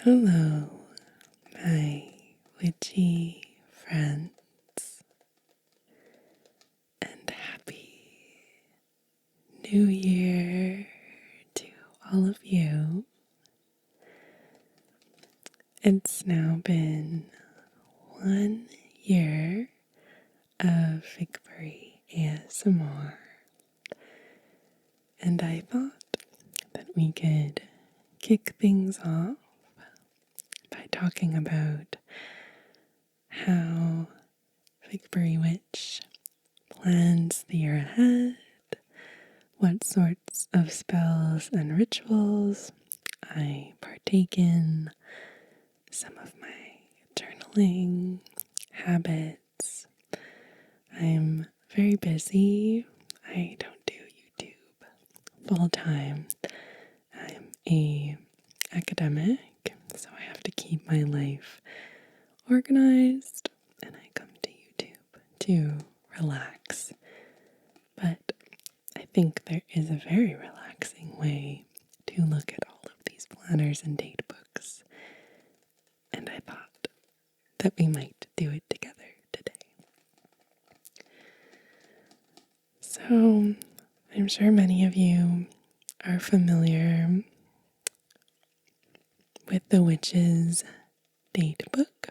Hello, my witchy friends, and happy New Year to all of you. It's now been 1 year of Figbury ASMR, and I thought that we could kick things off by talking about how Figbury Witch plans the year ahead, what sorts of spells and rituals I partake in, some of my journaling habits. I'm very busy. I don't do YouTube full time. I'm a academic, so I have to keep my life organized, and I come to YouTube to relax. But I think there is a very relaxing way to look at all of these planners and date books, and I thought that we might do it together today. So, I'm sure many of you are familiar with the Witches Datebook.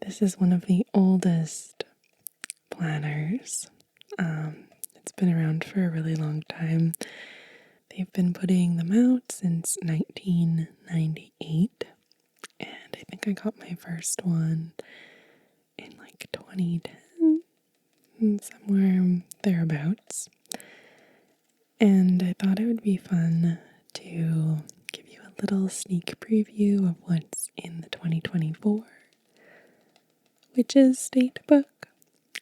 This is one of the oldest planners. It's been around for a really long time. They've been putting them out since 1998, and I think I got my first one in like 2010, somewhere thereabouts. And I thought it would be fun to give you a little sneak preview of what's in the 2024 Witches Datebook.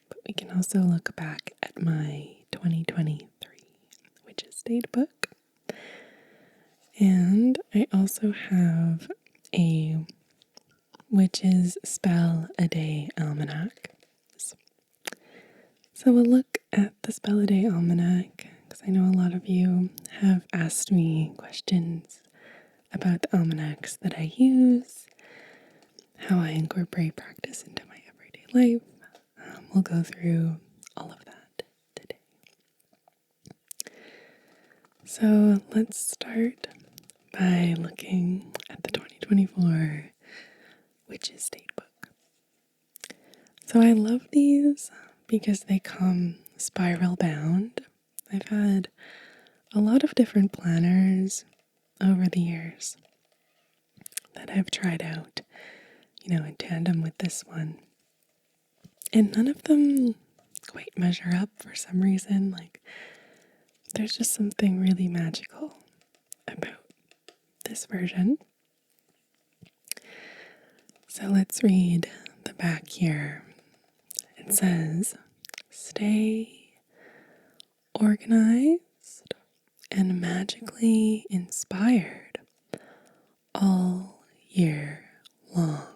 But we can also look back at my 2023 Witches Datebook. And I also have a Witches Spell a Day Almanac. So we'll look at the Spell a Day Almanac, because I know a lot of you have asked me questions about the almanacs that I use, how I incorporate practice into my everyday life. We'll go through all of that today. So let's start by looking at the 2024 Witches Datebook. So I love these because they come spiral bound. I've had a lot of different planners over the years that I've tried out, in tandem with this one. And none of them quite measure up for some reason. Like, there's just something really magical about this version. So let's read the back here. It says, "Stay organized and magically inspired all year long."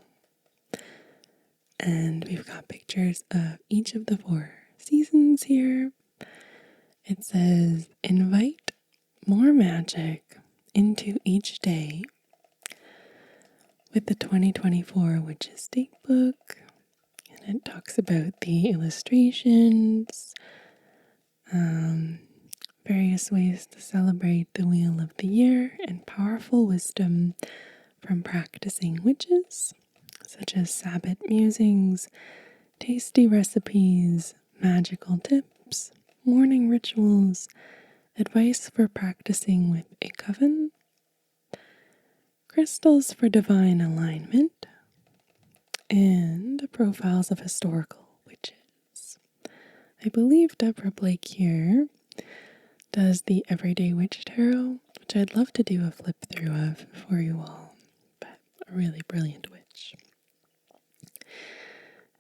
And we've got pictures of each of the 4 seasons here. It says, "Invite more magic into each day with the 2024 Witches Datebook." And it talks about the illustrations, various ways to celebrate the Wheel of the Year, and powerful wisdom from practicing witches, such as Sabbath musings, tasty recipes, magical tips, morning rituals, advice for practicing with a coven, crystals for divine alignment, and profiles of historical witches. I believe Deborah Blake here does the Everyday Witch Tarot, which I'd love to do a flip through of for you all, but a really brilliant witch.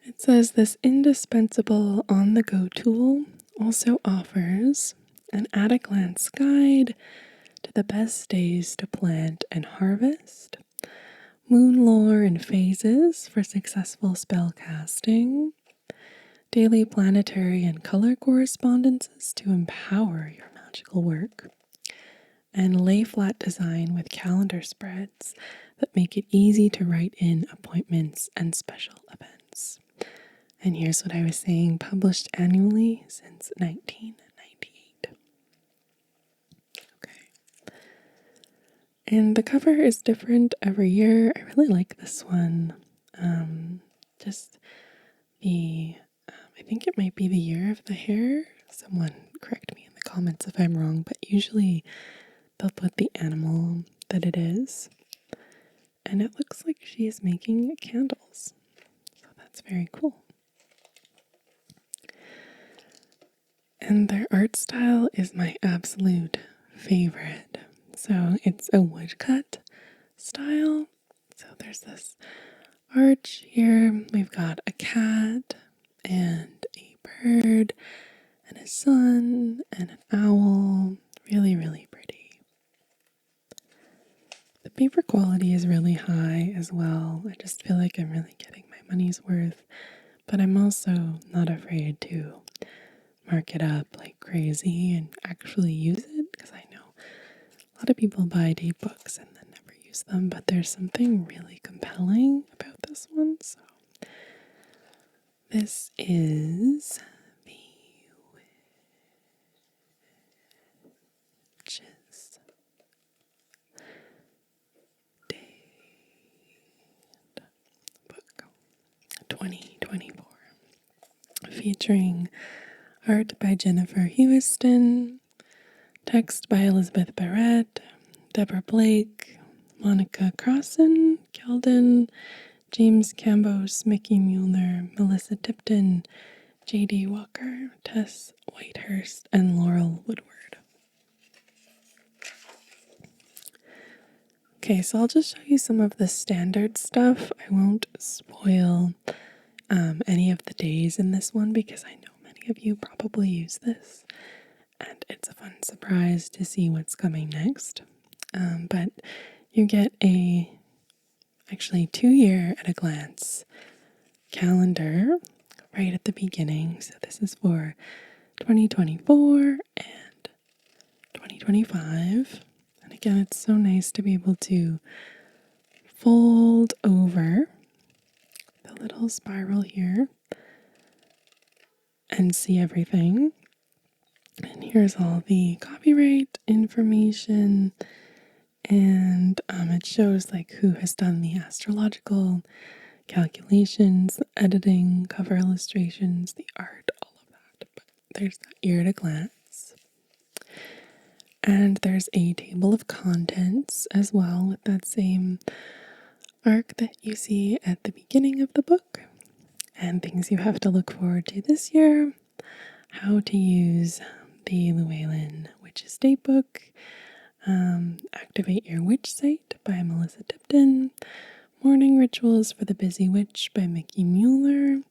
It says this indispensable on-the-go tool also offers an at-a-glance guide to the best days to plant and harvest, moon lore and phases for successful spell casting, daily planetary and color correspondences to empower your magical work, and lay flat design with calendar spreads that make it easy to write in appointments and special events. And here's what I was saying, published annually since 1998. Okay. And the cover is different every year. I really like this one. Just the, I think it might be the year of the hare. Someone correct me in the comments if I'm wrong, but usually they'll put the animal that it is. And it looks like she is making candles. So that's very cool. And their art style is my absolute favorite. So it's a woodcut style. So there's this arch here. We've got a cat and a bird and a sun and an owl. Really, really pretty. The paper quality is really high as well. I just feel like I'm really getting my money's worth. But I'm also not afraid to mark it up like crazy and actually use it, because I know a lot of people buy date books and then never use them, but there's something really compelling about this one. So this is the Witches Datebook 2024, featuring art by Jennifer Hewiston, text by Elizabeth Barrett, Deborah Blake, Monica Crossan, Keldon, James Cambos, Mickey Mueller, Melissa Tipton, J.D. Walker, Tess Whitehurst, and Laurel Woodward. Okay, so I'll just show you some of the standard stuff. I won't spoil any of the days in this one because I know many of you probably use this, and it's a fun surprise to see what's coming next. But you get actually 2-year at a glance calendar right at the beginning. So this is for 2024 and 2025. And again, it's so nice to be able to fold over the little spiral here and see everything. And here's all the copyright information, and it shows like who has done the astrological calculations, editing, cover illustrations, the art, all of that. But there's that year at a glance. And there's a table of contents as well with that same arc that you see at the beginning of the book, and things you have to look forward to this year, how to use the Llewellyn Witches Datebook, Activate Your Witch Site by Melissa Tipton, Morning Rituals for the Busy Witch by Mickey Mueller,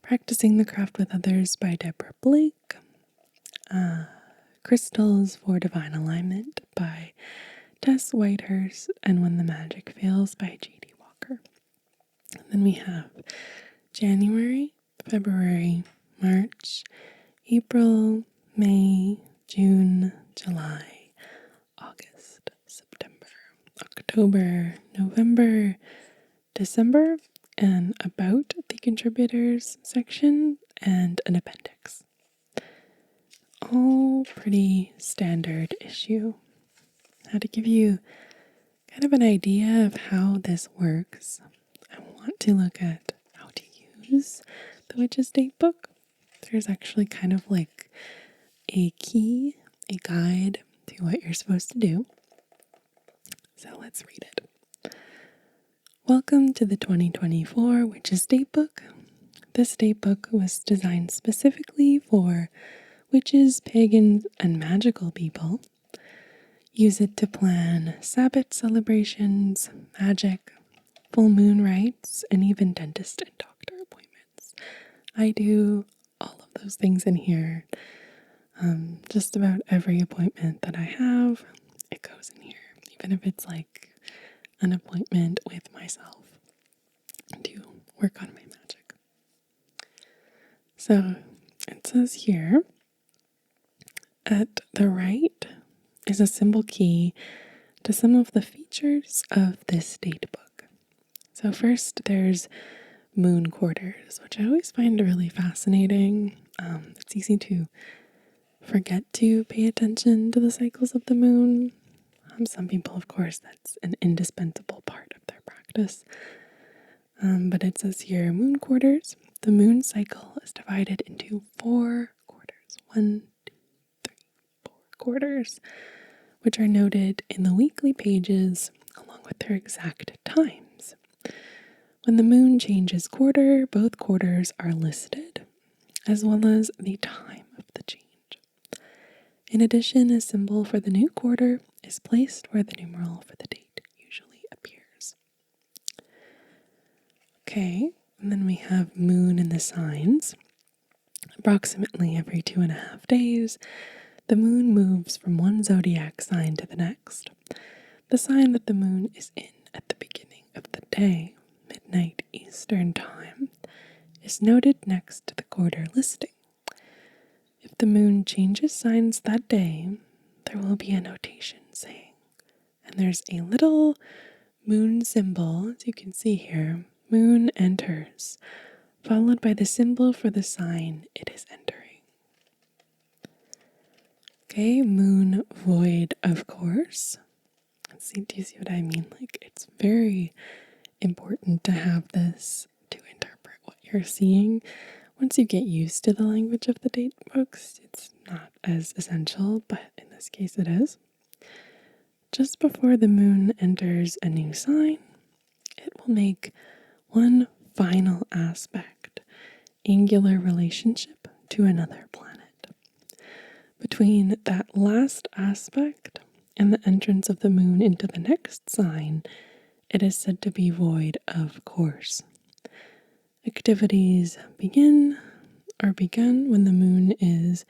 Practicing the Craft with Others by Deborah Blake, Crystals for Divine Alignment by Tess Whitehurst, and When the Magic Fails by J.D. Walker. And then we have January, February, March, April, May, June, July, August, September, October, November, December, and about the contributors section, and an appendix. All pretty standard issue. Now, to give you kind of an idea of how this works, I want to look at how to use the Witches Datebook. There's actually kind of like a key, a guide to what you're supposed to do. So let's read it. Welcome to the 2024 Witches Datebook. This datebook was designed specifically for witches, pagans, and magical people. Use it to plan Sabbath celebrations, magic, full moon rites, and even dentist and doctor appointments. I do all of those things in here. Just about every appointment that I have, it goes in here. Even if it's like an appointment with myself to work on my magic. So it says here, at the right is a symbol key to some of the features of this date book. So first there's moon quarters, which I always find really fascinating. It's easy to forget to pay attention to the cycles of the moon. Some people, of course, that's an indispensable part of their practice. But it says here, moon quarters. The moon cycle is divided into 4 quarters. 1, 2, 3, 4 quarters, which are noted in the weekly pages along with their exact times. When the moon changes quarter, both quarters are listed, as well as the time of the change. In addition, a symbol for the new quarter is placed where the numeral for the date usually appears. Okay, and then we have moon in the signs. Approximately every 2.5 days, the moon moves from one zodiac sign to the next. The sign that the moon is in at the beginning of the day, midnight Eastern Time, is noted next to the quarter listing. If the moon changes signs that day, there will be a notation saying, and there's a little moon symbol, as you can see here, moon enters, followed by the symbol for the sign it is entering. Okay, moon void, of course. Do you see what I mean? Like, it's very important to have this to interpret what you're seeing. Once you get used to the language of the date books, it's not as essential, but in this case it is. Just before the moon enters a new sign, it will make one final aspect, angular relationship to another planet. Between that last aspect and the entrance of the moon into the next sign, it is said to be void of course. Activities begun when the moon is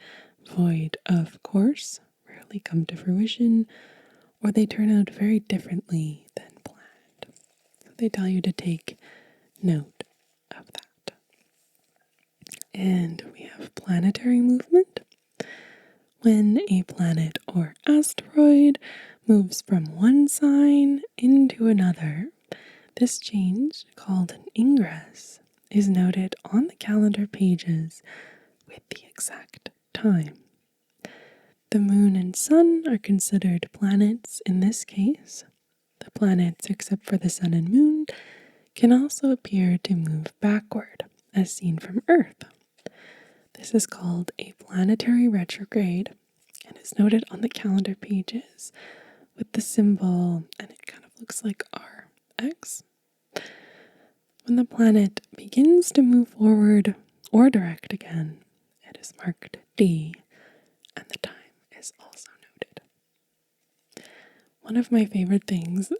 void of course, rarely come to fruition, or they turn out very differently than planned. So they tell you to take note of that. And we have planetary movement. When a planet or asteroid moves from one sign into another, this change, called an ingress, is noted on the calendar pages with the exact time. The moon and sun are considered planets in this case. The planets, except for the sun and moon, can also appear to move backward, as seen from Earth. This is called a planetary retrograde and is noted on the calendar pages with the symbol, and it kind of looks like RX. When the planet begins to move forward or direct again, it is marked D, and the time is also noted. One of my favorite things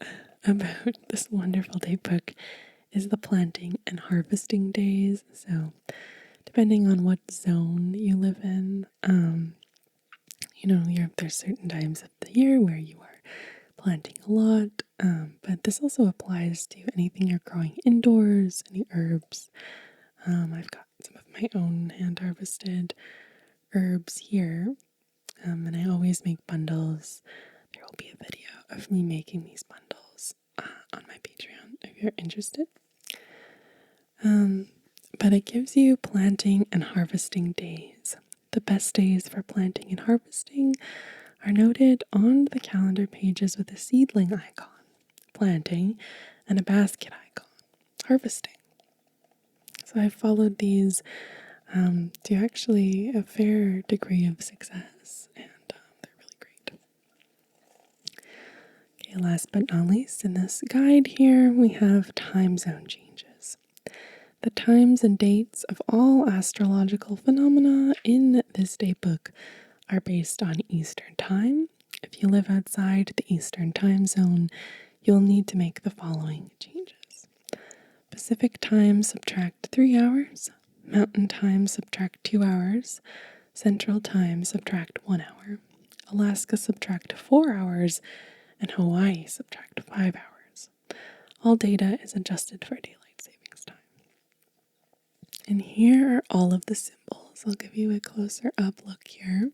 about this wonderful date book is the planting and harvesting days. So depending on what zone you live in, there's certain times of the year where you are planting a lot, but this also applies to anything you're growing indoors, any herbs. I've got some of my own hand-harvested herbs here, and I always make bundles. There will be a video of me making these bundles on my Patreon if you're interested. But it gives you planting and harvesting days. The best days for planting and harvesting are noted on the calendar pages with a seedling icon, planting, and a basket icon, harvesting. So I've followed these to actually a fair degree of success, and they're really great. Okay, last but not least, in this guide here, we have time zone changes. The times and dates of all astrological phenomena in this datebook are based on Eastern Time. If you live outside the Eastern Time zone, you'll need to make the following changes. Pacific Time, subtract 3 hours. Mountain Time, subtract 2 hours. Central Time, subtract 1 hour. Alaska, subtract 4 hours. And Hawaii, subtract 5 hours. All data is adjusted for daylight savings time. And here are all of the symbols. I'll give you a closer up look here.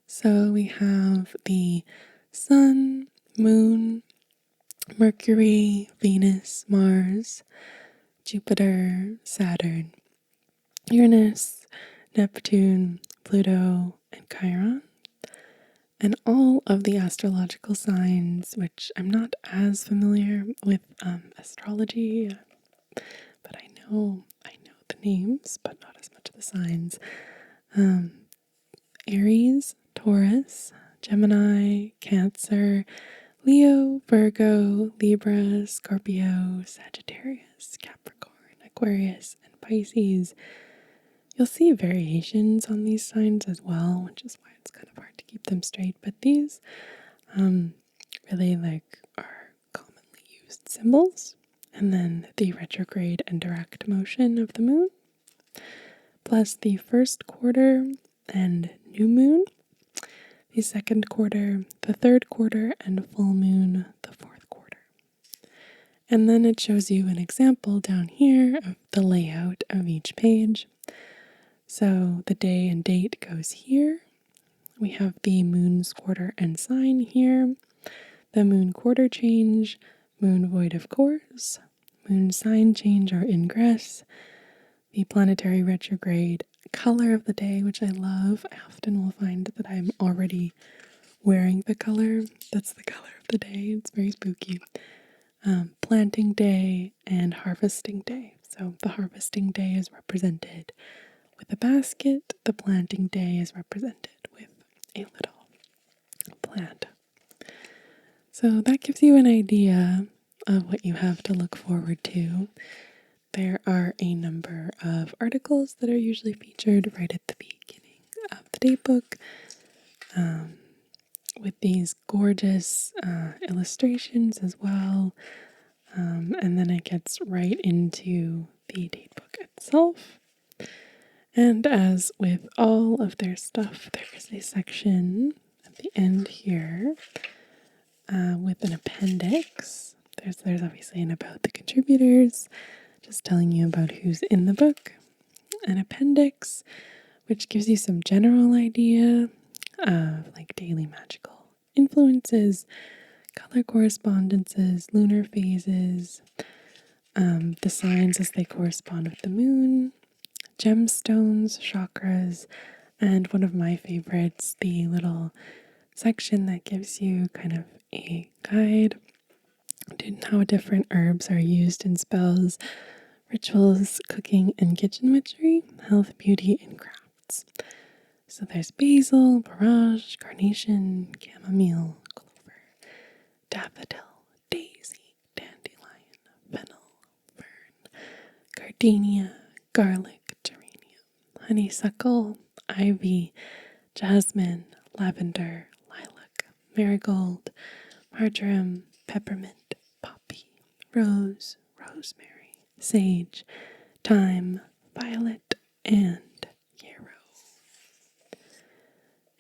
So we have the sun Moon, Mercury, Venus, Mars, Jupiter, Saturn, Uranus, Neptune, Pluto, and Chiron. And all of the astrological signs, which I'm not as familiar with astrology, but I know the names, but not as much of the signs. Aries, Taurus, Gemini, Cancer, Leo, Virgo, Libra, Scorpio, Sagittarius, Capricorn, Aquarius, and Pisces. You'll see variations on these signs as well, which is why it's kind of hard to keep them straight. But these really are commonly used symbols. And then the retrograde and direct motion of the moon, plus the first quarter and new moon, the second quarter, the third quarter, and full moon, the fourth quarter. And then it shows you an example down here of the layout of each page. So the day and date goes here. We have the moon's quarter and sign here, the moon quarter change, moon void of course, moon sign change or ingress, the planetary retrograde, color of the day, which I love. I often will find that I'm already wearing the color. That's the color of the day. It's very spooky. Planting day and harvesting day. So the harvesting day is represented with a basket. The planting day is represented with a little plant. So that gives you an idea of what you have to look forward to. There are a number of articles that are usually featured right at the beginning of the daybook, with these gorgeous illustrations as well. And then it gets right into the datebook itself. And as with all of their stuff, there is a section at the end here with an appendix. There's obviously an about the contributors, just telling you about who's in the book. An appendix, which gives you some general idea of daily magical influences, color correspondences, lunar phases, the signs as they correspond with the moon, gemstones, chakras, and one of my favorites, the little section that gives you kind of a guide to how different herbs are used in spells, rituals, cooking, and kitchen witchery, health, beauty, and crafts. So there's basil, borage, carnation, chamomile, clover, daffodil, daisy, dandelion, fennel, fern, gardenia, garlic, geranium, honeysuckle, ivy, jasmine, lavender, lilac, marigold, marjoram, peppermint, poppy, rose, rosemary, sage, thyme, violet, and yarrow.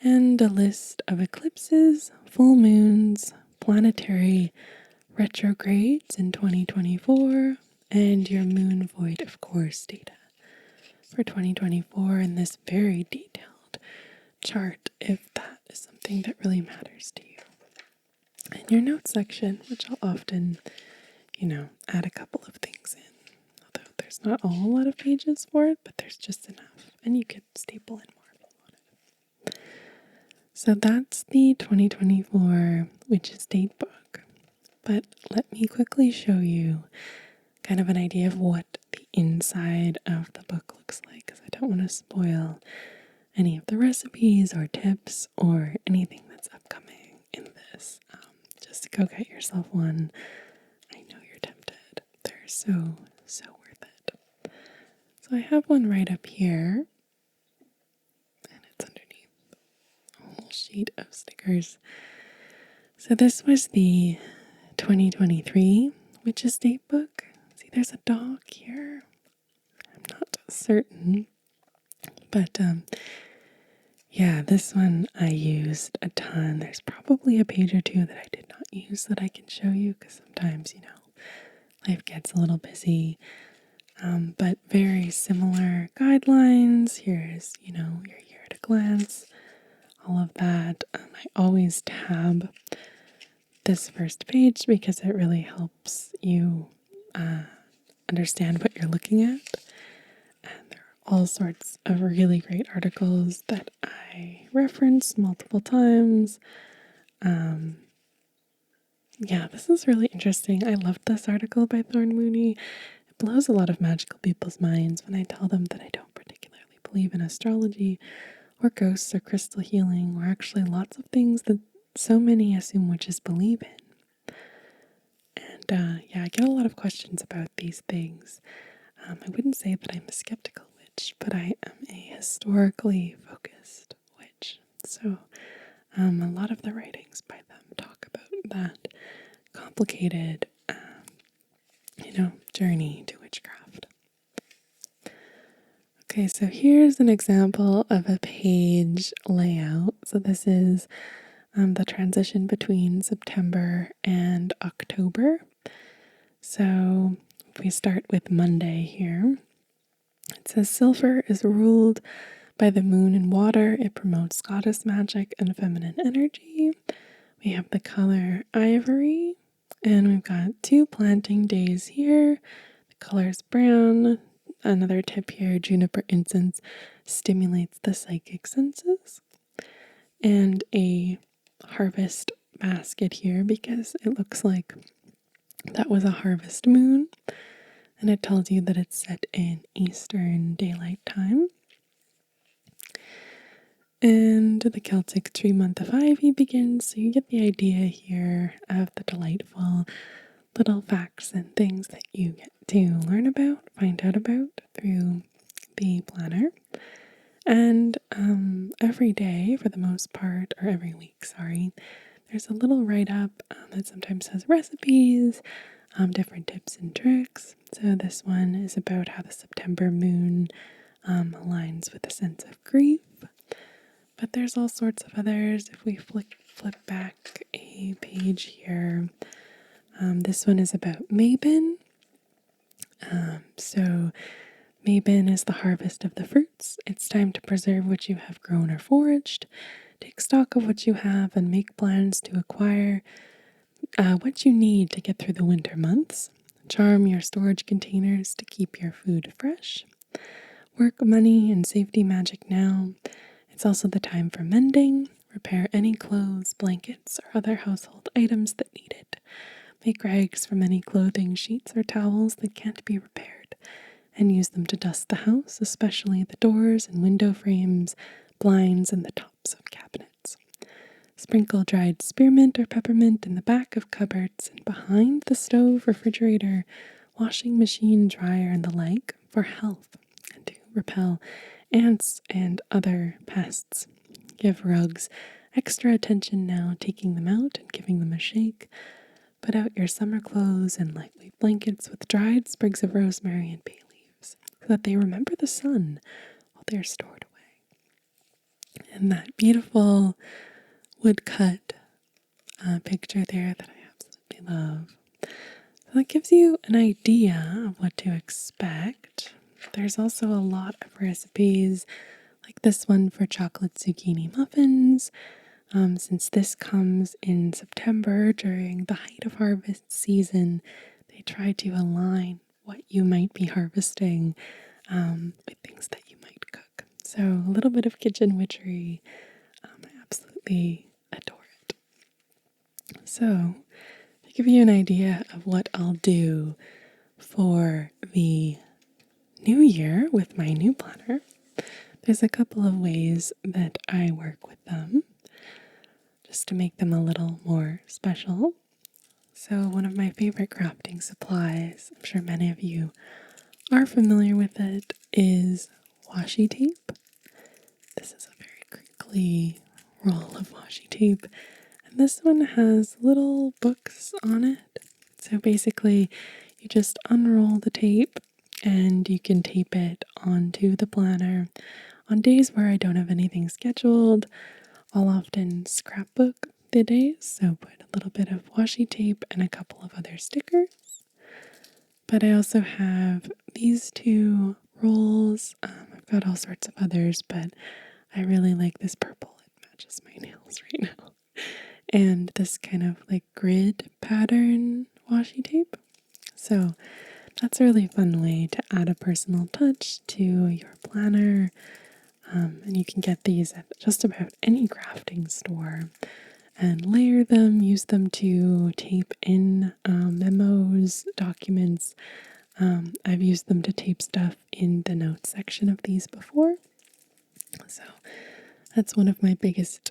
And a list of eclipses, full moons, planetary retrogrades in 2024, and your moon void of course data for 2024 in this very detailed chart, if that is something that really matters to you. And your notes section, which I'll often, add a couple of things in. Although there's not a whole lot of pages for it, but there's just enough. And you could staple in more if you wanted. So that's the 2024 Witches Datebook. But let me quickly show you kind of an idea of what the inside of the book looks like, because I don't want to spoil any of the recipes or tips or anything that's upcoming in this. Just go get yourself one. I know you're tempted. They're so worth it. So I have one right up here, and it's underneath a whole sheet of stickers. So this was the 2023 Witches Datebook. See, there's a dog here. I'm not certain, but yeah, this one I used a ton. There's probably a page or two that I did not use that I can show you, because sometimes, life gets a little busy. But very similar guidelines. Here's, your year at a glance, all of that. I always tab this first page because it really helps you understand what you're looking at. And there are all sorts of really great articles that I reference multiple times. Yeah, this is really interesting. I loved this article by Thorn Mooney. It blows a lot of magical people's minds when I tell them that I don't particularly believe in astrology or ghosts or crystal healing, or actually lots of things that so many assume witches believe in. And yeah, I get a lot of questions about these things. I wouldn't say that I'm a skeptical witch, but I am a historically focused witch. So a lot of the writings by them talk about that complicated, journey to witchcraft. Okay, so here's an example of a page layout. So this is the transition between September and October. So if we start with Monday here, it says silver is ruled by the moon and water. It promotes goddess magic and feminine energy. We have the color ivory, and we've got 2 planting days here. The color's brown. Another tip here, juniper incense stimulates the psychic senses. And a harvest basket here because it looks like that was a harvest moon. And it tells you that it's set in Eastern Daylight Time. And the Celtic tree month of ivy begins, so you get the idea here of the delightful little facts and things that you get to learn about, find out about through the planner. And every day, for the most part, or every week, sorry, there's a little write-up that sometimes has recipes, different tips and tricks. So this one is about how the September moon aligns with a sense of grief. But there's all sorts of others. If we flip back a page here, this one is about Mabon. So Mabon is the harvest of the fruits. It's time to preserve what you have grown or foraged. Take stock of what you have and make plans to acquire what you need to get through the winter months. Charm your storage containers to keep your food fresh. Work money and safety magic now. It's also the time for mending. Repair any clothes, blankets, or other household items that need it. Make rags from any clothing, sheets, or towels that can't be repaired, and use them to dust the house, especially the doors and window frames, blinds, and the tops of cabinets. Sprinkle dried spearmint or peppermint in the back of cupboards and behind the stove, refrigerator, washing machine, dryer, and the like for health and to repel ants and other pests. Give rugs extra attention now, taking them out and giving them a shake. Put out your summer clothes and lightweight blankets with dried sprigs of rosemary and bay leaves so that they remember the sun while they are stored away. And that beautiful woodcut picture there that I absolutely love. So that gives you an idea of what to expect. There's also a lot of recipes, like this one for chocolate zucchini muffins. Since this comes in September during the height of harvest season, they try to align what you might be harvesting with things that you might cook. So a little bit of kitchen witchery. I absolutely adore it. So to give you an idea of what I'll do for the new year with my new planner, there's a couple of ways that I work with them just to make them a little more special. So one of my favorite crafting supplies, I'm sure many of you are familiar with it, is washi tape. This is a very crinkly roll of washi tape. And this one has little books on it. So basically, you just unroll the tape and you can tape it onto the planner. On days where I don't have anything scheduled, I'll often scrapbook the days, so put a little bit of washi tape and a couple of other stickers. But I also have these 2 rolls. I've got all sorts of others, but I really like this purple. It matches my nails right now. and this kind of like grid pattern washi tape. So that's a really fun way to add a personal touch to your planner. And you can get these at just about any crafting store and layer them, use them to tape in memos, documents. I've used them to tape stuff in the notes section of these before. So that's one of my biggest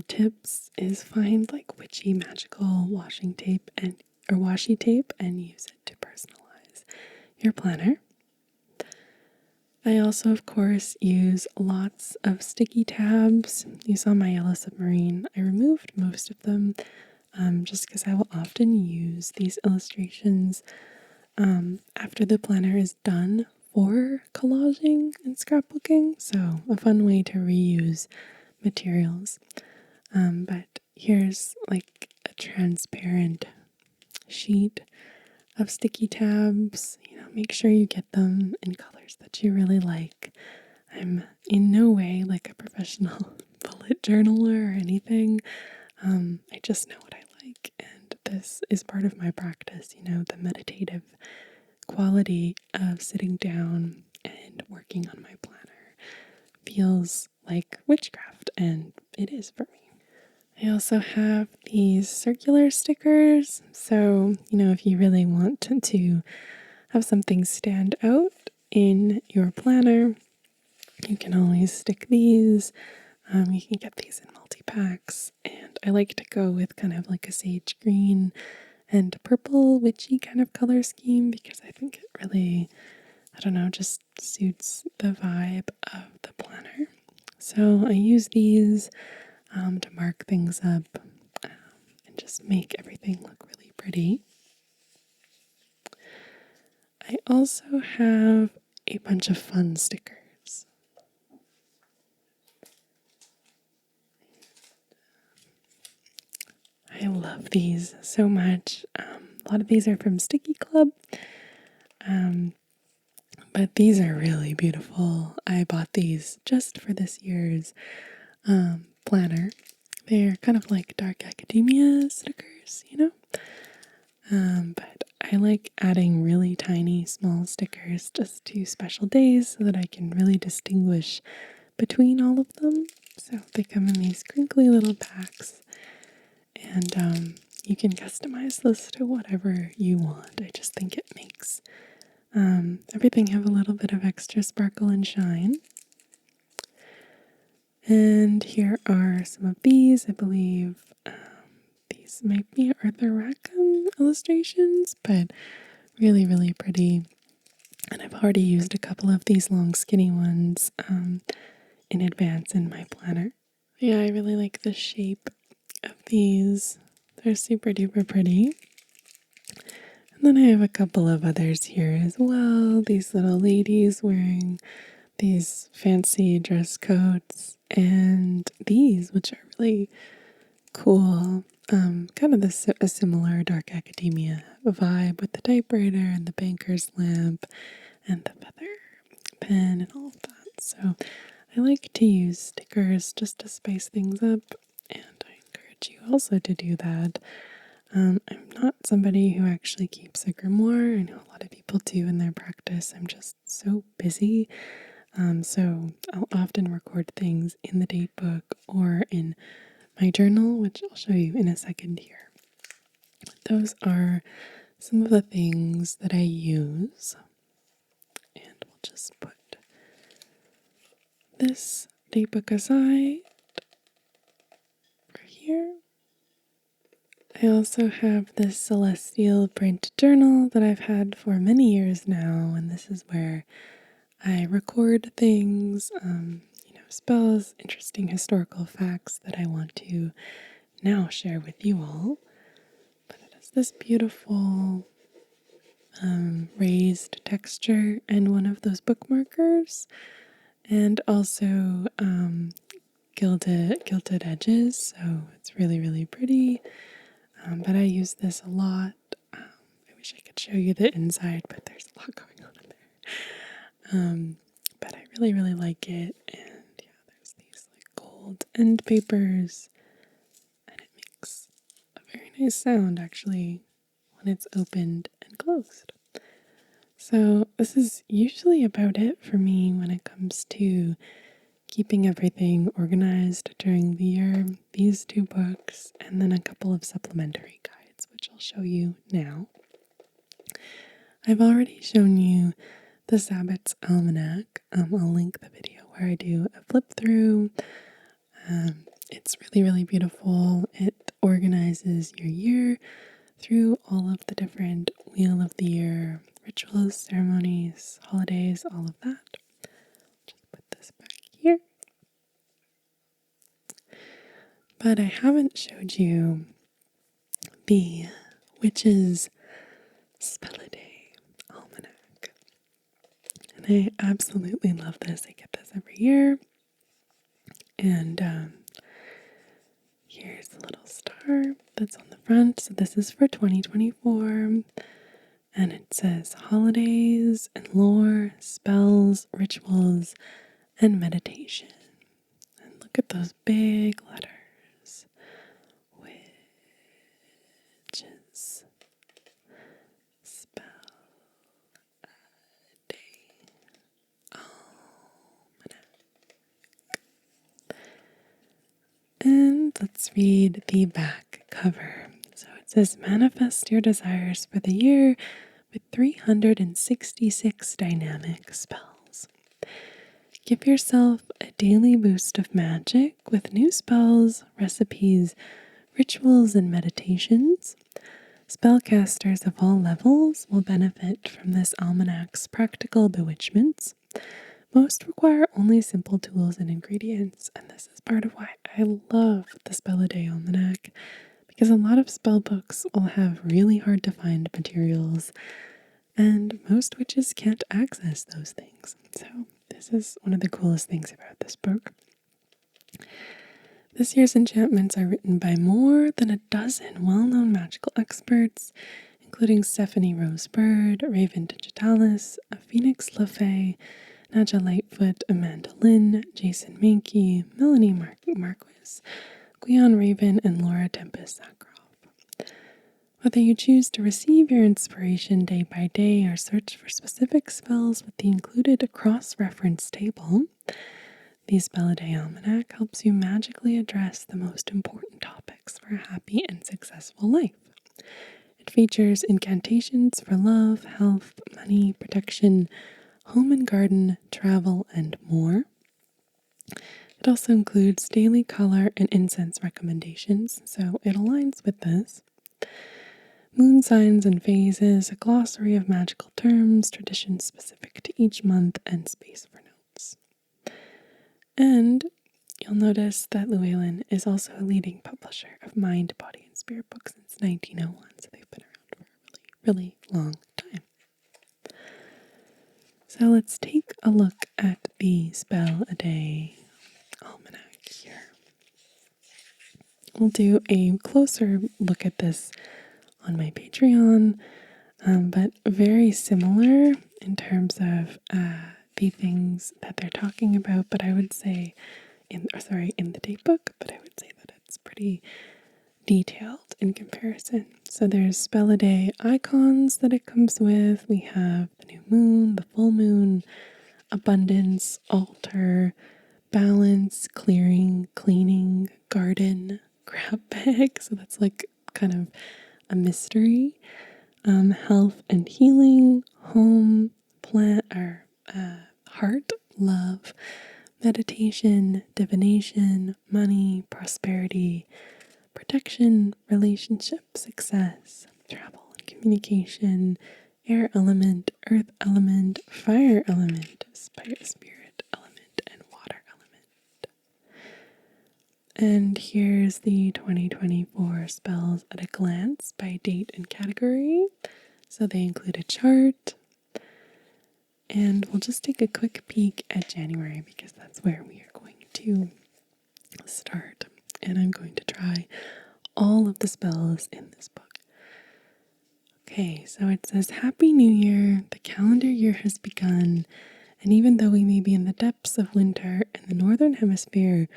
tips is find like witchy magical washing tape or washi tape and use it to personalize your planner. I also, of course, use lots of sticky tabs. You saw my yellow submarine. I removed most of them just because I will often use these illustrations after the planner is done for collaging and scrapbooking. So a fun way to reuse materials. But here's like a transparent sheet of sticky tabs. Make sure you get them in colors that you really like. I'm in no way like a professional bullet journaler or anything. I just know what I like, and this is part of my practice, the meditative quality of sitting down and working on my planner feels like witchcraft, and it is for me. I also have these circular stickers, so if you really want to have something stand out in your planner, you can always stick these. You can get these in multi-packs, and I like to go with kind of like a sage green and purple witchy kind of color scheme because I think it really, just suits the vibe of the planner. So I use these to mark things up and just make everything look really pretty. I also have a bunch of fun stickers. I love these so much. A lot of these are from Sticky Club, but these are really beautiful. I bought these just for this year's planner. They're kind of like dark academia stickers, but I like adding really tiny, small stickers just to special days so that I can really distinguish between all of them. So they come in these crinkly little packs, and you can customize this to whatever you want. I just think it makes everything have a little bit of extra sparkle and shine. And here are some of these. I believe these might be Arthur Rackham illustrations, but really, really pretty. And I've already used a couple of these long skinny ones in advance in my planner. Yeah, I really like the shape of these. They're super duper pretty. And then I have a couple of others here as well. These little ladies wearing these fancy dress coats, and these, which are really cool, kind of a similar dark academia vibe with the typewriter and the banker's lamp and the feather pen and all of that. So I like to use stickers just to spice things up, and I encourage you also to do that. I'm not somebody who actually keeps a grimoire. I know a lot of people do in their practice. I'm just so busy. So I'll often record things in the date book or in my journal, which I'll show you in a second here. Those are some of the things that I use. And we'll just put this date book aside for here. I also have this celestial print journal that I've had for many years now, and this is where I record things, spells, interesting historical facts that I want to now share with you all. But it has this beautiful raised texture and one of those bookmarkers, and also gilded edges, so it's really, really pretty. But I use this a lot. I wish I could show you the inside, but there's a lot going on in there. But I really, really like it. And yeah, there's these like gold end papers, and it makes nice sound actually when it's opened and closed. So this is usually about it for me when it comes to keeping everything organized during the year. These 2 books and then a couple of supplementary guides, which I'll show you now. I've already shown you the Sabbath's Almanac. I'll link the video where I do a flip through. It's really, really beautiful. It organizes your year through all of the different Wheel of the Year rituals, ceremonies, holidays, all of that. Just put this back here. But I haven't showed you the Witches Datebook Almanac. And I absolutely love this. I get this every year. And here's the little star that's on the front. So this is for 2024. And it says holidays and lore, spells, rituals, and meditation. And look at those big letters. Witches. Spell a day. Almanac. And let's read the back cover. So it says, manifest your desires for the year with 366 dynamic spells. Give yourself a daily boost of magic with new spells, recipes, rituals, and meditations. Spellcasters of all levels will benefit from this almanac's practical bewitchments. Most require only simple tools and ingredients, and this is part of why I love the Spell a Day Almanac, because a lot of spell books will have really hard to find materials, and most witches can't access those things. So this is one of the coolest things about this book. This year's enchantments are written by more than a dozen well-known magical experts, including Stephanie Rose Bird, Raven Digitalis, Phoenix LaFay, Nadja Lightfoot, Amanda Lynn, Jason Mankey, Melanie Marquis, Guion Raven, and Laura Tempest Sakroff. Whether you choose to receive your inspiration day by day or search for specific spells with the included cross-reference table, the Spell a Day Almanac helps you magically address the most important topics for a happy and successful life. It features incantations for love, health, money, protection, home and garden, travel, and more. It also includes daily color and incense recommendations, so it aligns with this. Moon signs and phases, a glossary of magical terms, traditions specific to each month, and space for notes. And you'll notice that Llewellyn is also a leading publisher of Mind, Body, and Spirit books since 1901, so they've been around for a really, really long time. So let's take a look at the Spell a Day Almanac here. We'll do a closer look at this on my Patreon, but very similar in terms of the things that they're talking about, but I would say, in the datebook, but I would say that it's pretty detailed in comparison. So there's Spell a Day icons that it comes with. We have the new moon, the full moon, abundance, altar, balance, clearing, cleaning, garden, grab bag. So that's like kind of a mystery. Health and healing, home, plant, or heart, love, meditation, divination, money, prosperity, protection, relationship, success, travel and communication, air element, earth element, fire element, spirit element, and water element. And here's the 2024 spells at a glance by date and category. So they include a chart. And we'll just take a quick peek at January because that's where we are going to start. And I'm going to try all of the spells in this book. Okay, so it says, Happy New Year. The calendar year has begun. And even though we may be in the depths of winter in the northern hemisphere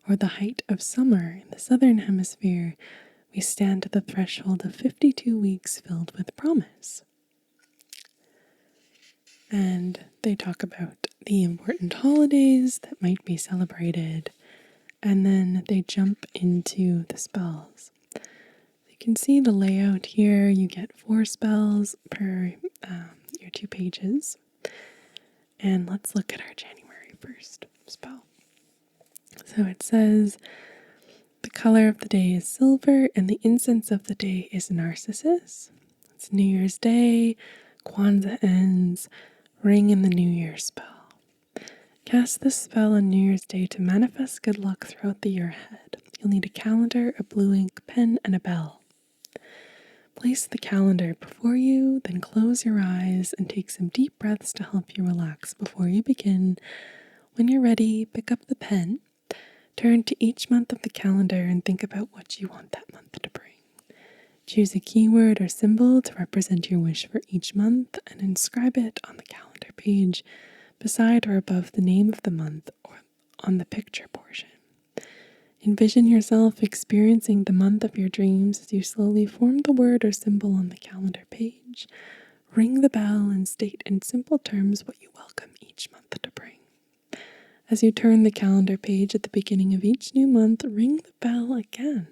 or the height of summer in the southern hemisphere, We stand at the threshold of 52 weeks filled with promise. And they talk about the important holidays that might be celebrated, and then they jump into the spells. You can see the layout here. You get 4 spells per your 2 pages. And let's look at our January 1st spell. So it says, the color of the day is silver, and the incense of the day is narcissus. It's New Year's Day, Kwanzaa ends, ring in the New Year spell. Cast this spell on New Year's Day to manifest good luck throughout the year ahead. You'll need a calendar, a blue ink pen, and a bell. Place the calendar before you, then close your eyes and take some deep breaths to help you relax before you begin. When you're ready, pick up the pen, turn to each month of the calendar and think about what you want that month to bring. Choose a keyword or symbol to represent your wish for each month and inscribe it on the calendar page beside or above the name of the month or on the picture portion. Envision yourself experiencing the month of your dreams as you slowly form the word or symbol on the calendar page. Ring the bell and state in simple terms what you welcome each month to bring. As you turn the calendar page at the beginning of each new month, ring the bell again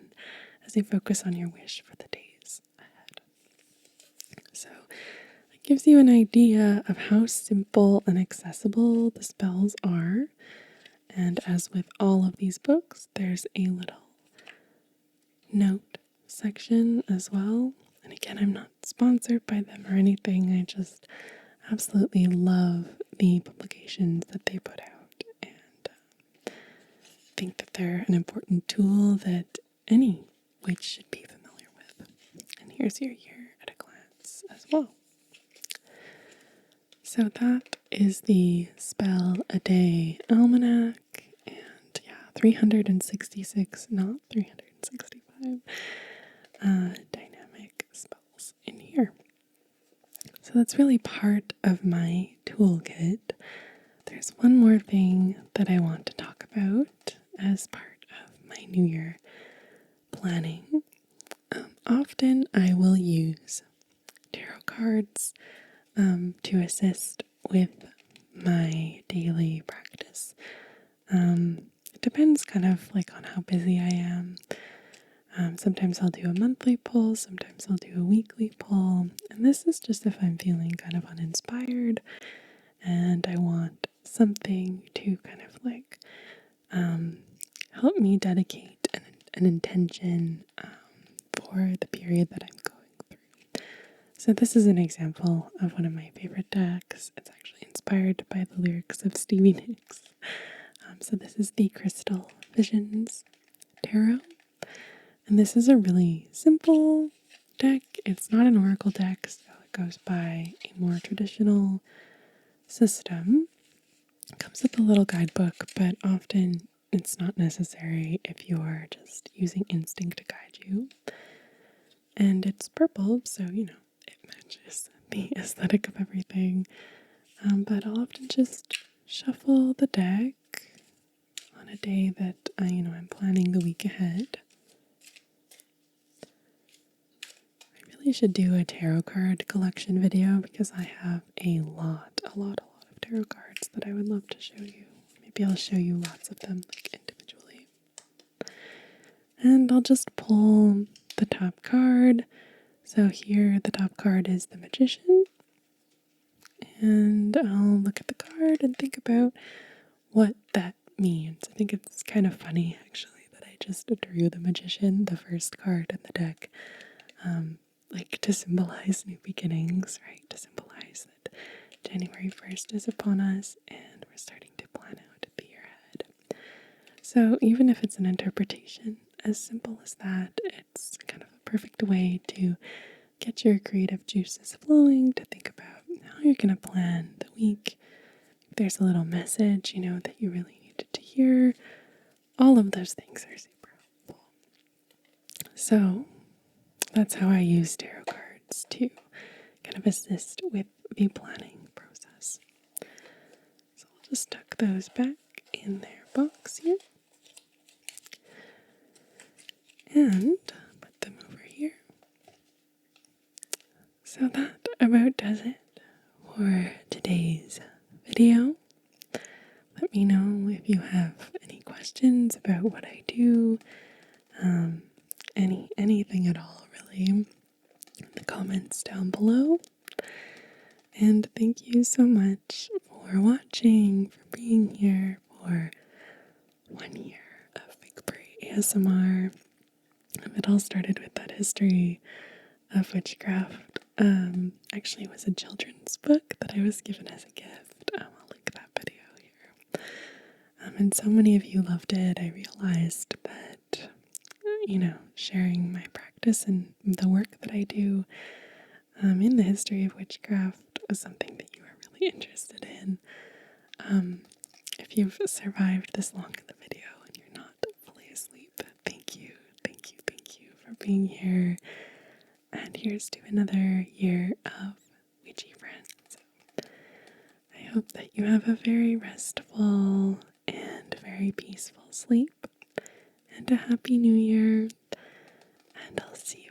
as you focus on your wish for the days ahead. So it gives you an idea of how simple and accessible the spells are. And as with all of these books, there's a little note section as well. And again, I'm not sponsored by them or anything. I just absolutely love the publications that they put out. And think that they're an important tool that any witch should be familiar with. And here's your year at a glance as well. So that is the Spell a Day Almanac. 366, not 365, dynamic spells in here. So that's really part of my toolkit. There's one more thing that I want to talk about as part of my New Year planning. Often I will use tarot cards to assist with my daily practice. It depends kind of like on how busy I am. Sometimes I'll do a monthly pull, sometimes I'll do a weekly pull, and this is just if I'm feeling kind of uninspired and I want something to kind of like help me dedicate an intention for the period that I'm going through. So this is an example of one of my favorite decks. It's actually inspired by the lyrics of Stevie Nicks. So this is the Crystal Visions Tarot. And this is a really simple deck. It's not an oracle deck, so it goes by a more traditional system. It comes with a little guidebook, but often it's not necessary if you're just using instinct to guide you. And it's purple, so, it matches the aesthetic of everything. But I'll often just shuffle the deck on a day that I'm planning the week ahead. I really should do a tarot card collection video because I have a lot of tarot cards that I would love to show you. Maybe I'll show you lots of them like individually. And I'll just pull the top card. So here the top card is the Magician. And I'll look at the card and think about what that means. I think it's kind of funny actually that I just drew the Magician, the first card in the deck, like to symbolize new beginnings, right? To symbolize that January 1st is upon us and we're starting to plan out the year ahead. So even if it's an interpretation as simple as that, it's kind of a perfect way to get your creative juices flowing, to think about how you're going to plan the week. If there's a little message, that you really needed to hear, all of those things are super helpful. So that's how I use tarot cards to kind of assist with the planning process. So I'll just tuck those back in their box here and put them So that about does it for today's video. Let me know if you have any questions about what I do, anything at all really, in the comments down below. And thank you so much for watching, for being here for 1 year of Big Berry ASMR. It all started with that history of witchcraft. Actually, it was a children's book that I was given as a gift. I'll link that video here. And so many of you loved it. I realized that, sharing my practice and the work that I do in the history of witchcraft was something that you were really interested in. If you've survived this long in the video and you're not fully asleep, thank you for being here. And here's to another year of witchy friends. I hope that you have a very restful and very peaceful sleep, and a happy new year, and I'll see